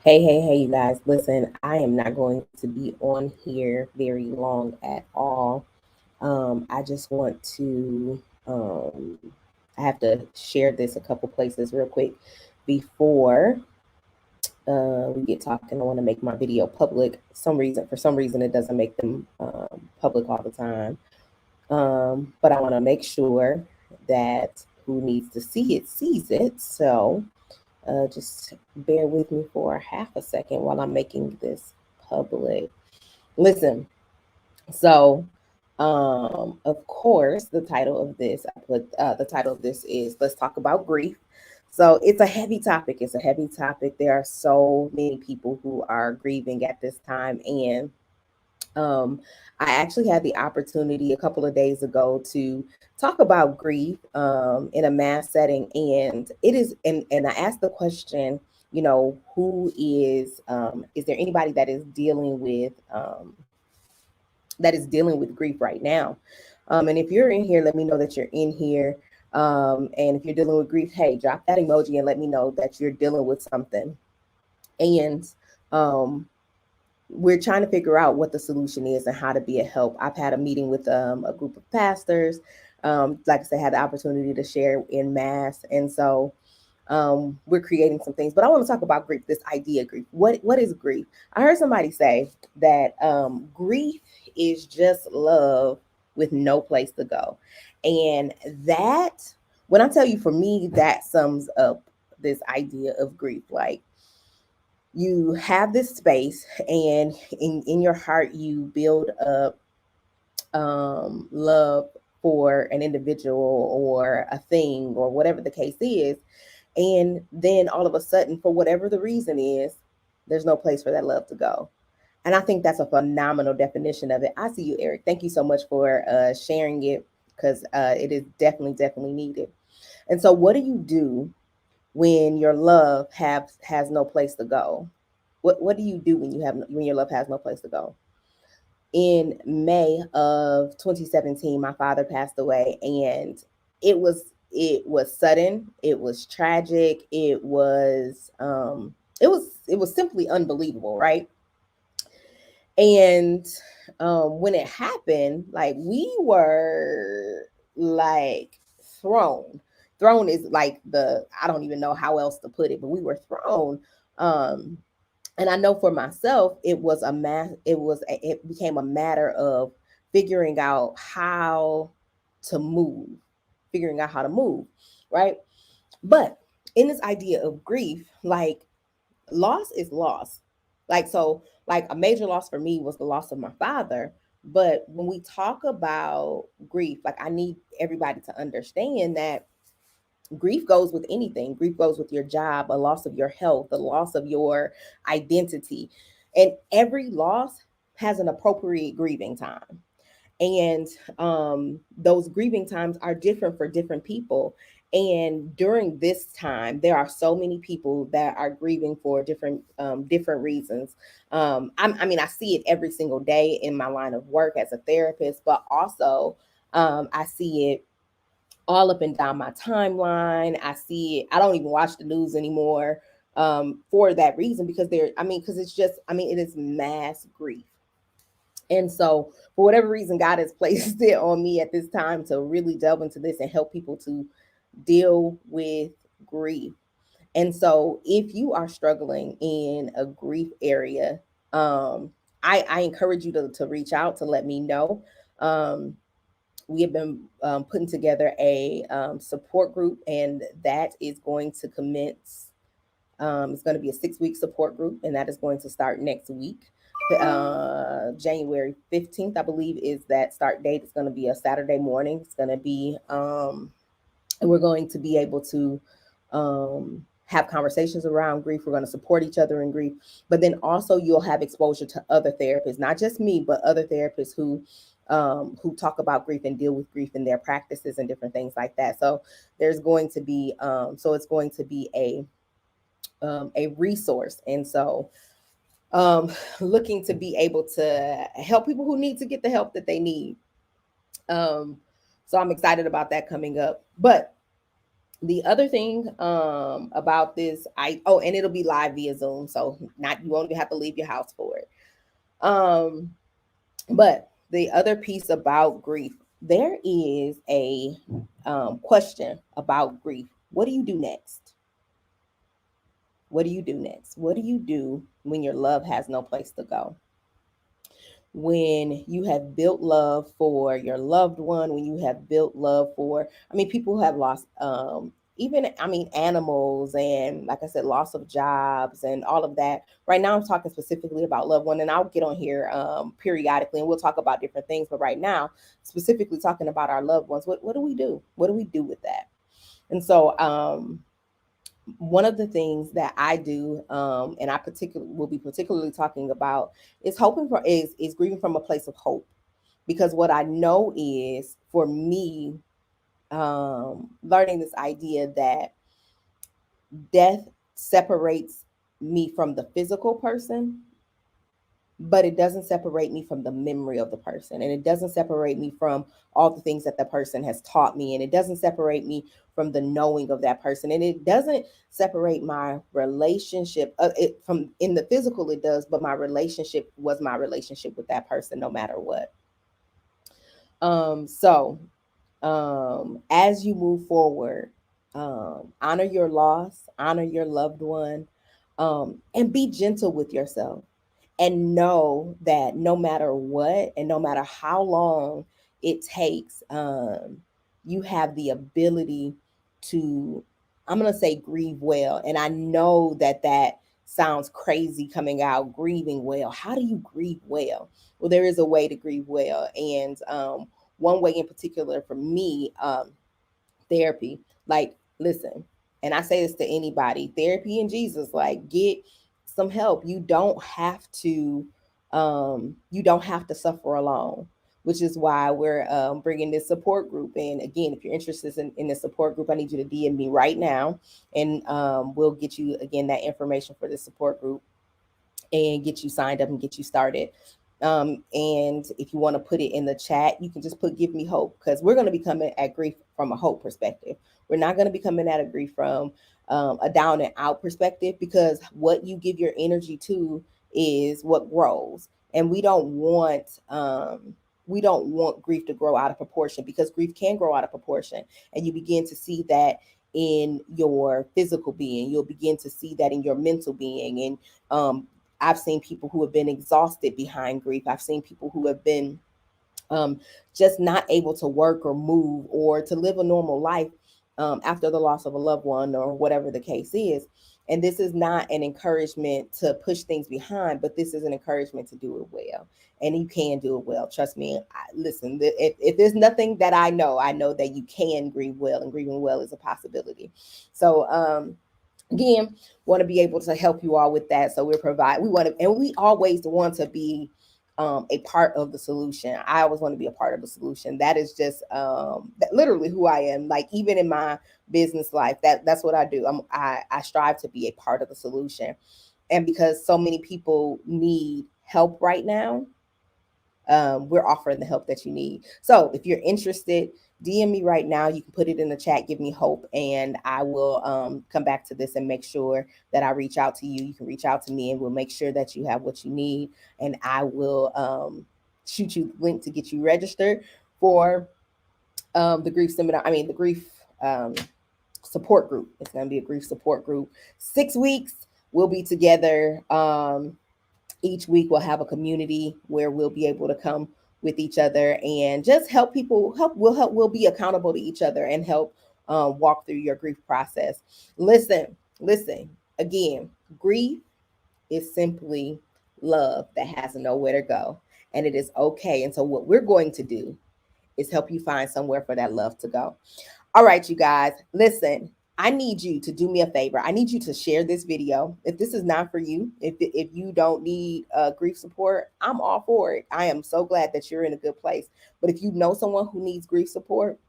Hey, you guys. Listen, I am not going to be on here very long at all. I just want to, I have to share this a couple places real quick before we get talking. I want to make my video public. For some reason, it doesn't make them public all the time. But I want to make sure that who needs to see it sees it. So just bear with me for half a second while I'm making this public. Listen, so of course, the title of this, I put the title of this is Let's Talk About Grief. So it's a heavy topic. It's a heavy topic. There are so many people who are grieving at this time. And um, I actually had the opportunity a couple of days ago to talk about grief in a mass setting, and I asked the question, is there anybody that is dealing with grief right now? And if you're in here, let me know that you're in here. And if you're dealing with grief, hey, drop that emoji and let me know that you're dealing with something. And um, we're trying to figure out what the solution is and how to be a help. I've had a meeting with a group of pastors. Like I said, had the opportunity to share in mass, and so we're creating some things. But I want to talk about grief. This idea of grief. What is grief? I heard somebody say that grief is just love with no place to go, and that when I tell you, for me, that sums up this idea of grief. Like, you have this space, and in your heart you build up love for an individual or a thing or whatever the case is, and then all of a sudden, for whatever the reason is, there's no place for that love to go. And I think that's a phenomenal definition of it. I see you, Eric. Thank you so much for sharing it, because it is definitely needed. And so what do you do when your love has no place to go? What do you do when your love has no place to go? In May of 2017, my father passed away, and it was it was sudden, it was tragic, it was simply unbelievable, right? And when it happened, like, we were like thrown. Thrown is like the I don't even know how else to put it, but we were thrown. Um, and I know for myself, it became a matter of figuring out how to move, figuring out how to move, right? But in this idea of grief, like, loss is loss. Like, a major loss for me was the loss of my father. But when we talk about grief, like, I need everybody to understand that grief goes with anything. Grief goes with your job, a loss of your health, a loss of your identity. And every loss has an appropriate grieving time. And those grieving times are different for different people. And during this time, there are so many people that are grieving for different reasons. I see it every single day in my line of work as a therapist, but also I see it all up and down my timeline. I see it. I don't even watch the news anymore for that reason, because because it is mass grief. And so, for whatever reason, God has placed it on me at this time to really delve into this and help people to deal with grief. And so, if you are struggling in a grief area, I encourage you to reach out to let me know. Um, we have been putting together a support group, and that is going to commence. It's going to be a 6-week support group, and that is going to start next week. January 15th, I believe, is that start date. It's going to be a Saturday morning. It's going to be, and we're going to be able to have conversations around grief. We're going to support each other in grief, but then also you'll have exposure to other therapists, not just me, but other therapists who talk about grief and deal with grief in their practices and different things like that. So there's going to be, it's going to be a resource, and so looking to be able to help people who need to get the help that they need. So I'm excited about that coming up. But The other thing about this, and it'll be live via Zoom, so not you won't even have to leave your house for it. Um, but the other piece about grief, there is a question about grief. What do you do next? What do you do next? What do you do when your love has no place to go? When you have built love for your loved one, when you have built love for, I mean, people who have lost, even, I mean, animals, and like I said, loss of jobs and all of that. Right now, I'm talking specifically about loved one, and I'll get on here periodically and we'll talk about different things. But right now, specifically talking about our loved ones, what do we do? What do we do with that? And so, one of the things that I do, and I particularly will be particularly talking about, is grieving from a place of hope. Because what I know is, for me, learning this idea that death separates me from the physical person, but it doesn't separate me from the memory of the person, and it doesn't separate me from all the things that the person has taught me, and it doesn't separate me from the knowing of that person, and it doesn't separate my relationship it from in the physical. It does, but my relationship was my relationship with that person no matter what. So as you move forward, honor your loss, honor your loved one, and be gentle with yourself, and know that no matter what and no matter how long it takes, you have the ability to, I'm going to say, grieve well. And I know that that sounds crazy coming out, grieving well. How do you grieve well? Well, there is a way to grieve well. And one way in particular for me, therapy. Like, listen, and I say this to anybody, therapy and Jesus, like, get some help. You don't have to suffer alone, which is why we're bringing this support group in. Again, if you're interested in the support group, I need you to DM me right now, and we'll get you, again, that information for the support group and get you signed up and get you started. And if you want to put it in the chat, you can just put "give me hope," because we're going to be coming at grief from a hope perspective. We're not going to be coming at a grief from a down and out perspective, because what you give your energy to is what grows. And we don't want grief to grow out of proportion, because grief can grow out of proportion. And you begin to see that in your physical being. You'll begin to see that in your mental being. And I've seen people who have been exhausted behind grief. I've seen people who have been um, just not able to work or move or to live a normal life after the loss of a loved one, or whatever the case is. And this is not an encouragement to push things behind, but this is an encouragement to do it well. And you can do it well. Trust me. Listen, if there's nothing that I know that you can grieve well, and grieving well is a possibility. So, again, want to be able to help you all with that. So we want to, and we always want to be a part of the solution. I always want to be a part of the solution. That is just literally who I am. Like, even in my business life, that's what I do. I strive to be a part of the solution. And because so many people need help right now, we're offering the help that you need. So if you're interested, DM me right now. You can put it in the chat, "give me hope," and I will come back to this and make sure that I reach out to you. You can reach out to me, and we'll make sure that you have what you need. And I will shoot you the link to get you registered for the grief seminar. I mean, the grief um, support group. It's going to be a grief support group. 6 weeks. We'll be together. Each week we'll have a community where we'll be able to come with each other and just help people. We'll be accountable to each other and help walk through your grief process. Listen, listen. Again, grief is simply love that has nowhere to go, and it is okay. And so, what we're going to do is help you find somewhere for that love to go. All right, you guys, listen. I need you to do me a favor. I need you to share this video. If this is not for you, if you don't need grief support, I'm all for it. I am so glad that you're in a good place. But if you know someone who needs grief support,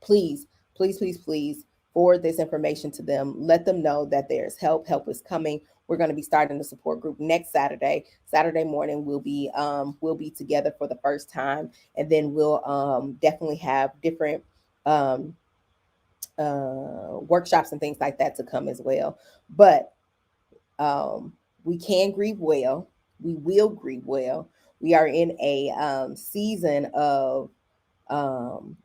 please, please, please, please forward this information to them. Let them know that there's help. Help is coming. We're going to be starting the support group next Saturday morning. We'll be together for the first time, and then we'll definitely have different um, workshops and things like that to come as well. But we can grieve well. We will grieve well. We are in a season of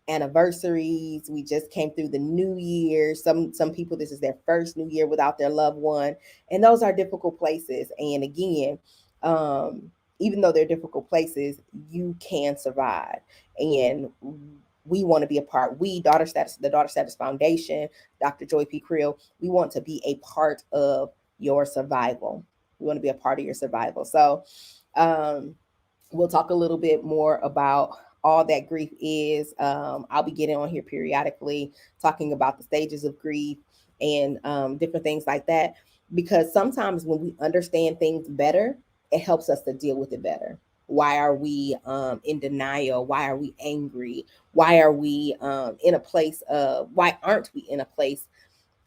anniversaries. We just came through the new year. Some people, this is their first new year without their loved one, and those are difficult places. And again, even though they're difficult places, you can survive. And we want to be a part. We, Daughter Status, the Daughter Status Foundation, Dr. Joy P. Creel, we want to be a part of your survival. We want to be a part of your survival. So um, we'll talk a little bit more about all that grief is. I'll be getting on here periodically talking about the stages of grief and different things like that. Because sometimes when we understand things better, it helps us to deal with it better. Why are we in denial? Why are we angry? Why are we in a place of, why aren't we in a place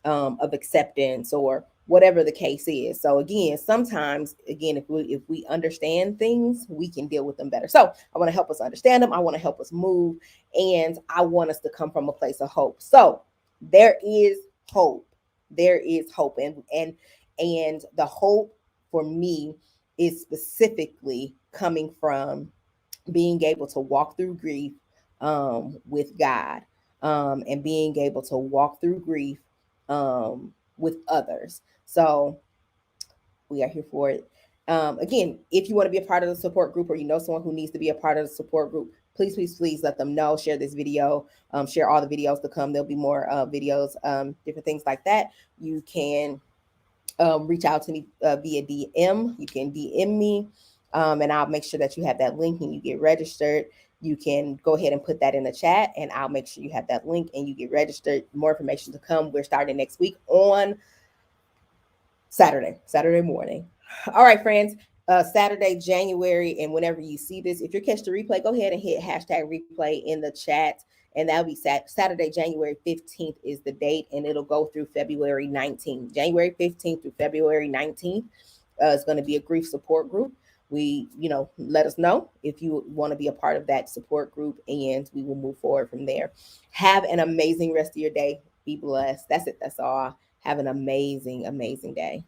of acceptance or whatever the case is? So again, sometimes again, if we understand things, we can deal with them better. So I want to help us understand them. I want to help us move, and I want us to come from a place of hope. So there is hope. There is hope, and the hope for me is specifically coming from being able to walk through grief with God, and being able to walk through grief with others. So we are here for it. Again, if you want to be a part of the support group, or you know someone who needs to be a part of the support group, please let them know. Share this video, share all the videos to come. There'll be more videos, different things like that. You can reach out to me via DM. You can DM me, and I'll make sure that you have that link and you get registered. You can go ahead and put that in the chat, and I'll make sure you have that link and you get registered. More information to come. We're starting next week on Saturday morning. All right, friends. Saturday, January, and whenever you see this, if you're catch the replay, go ahead and hit hashtag replay in the chat, and that'll be Saturday, January 15th is the date, and it'll go through February 19th. January 15th through February 19th is going to be a grief support group. We, let us know if you want to be a part of that support group, and we will move forward from there. Have an amazing rest of your day. Be blessed. That's it. That's all. Have an amazing, amazing day.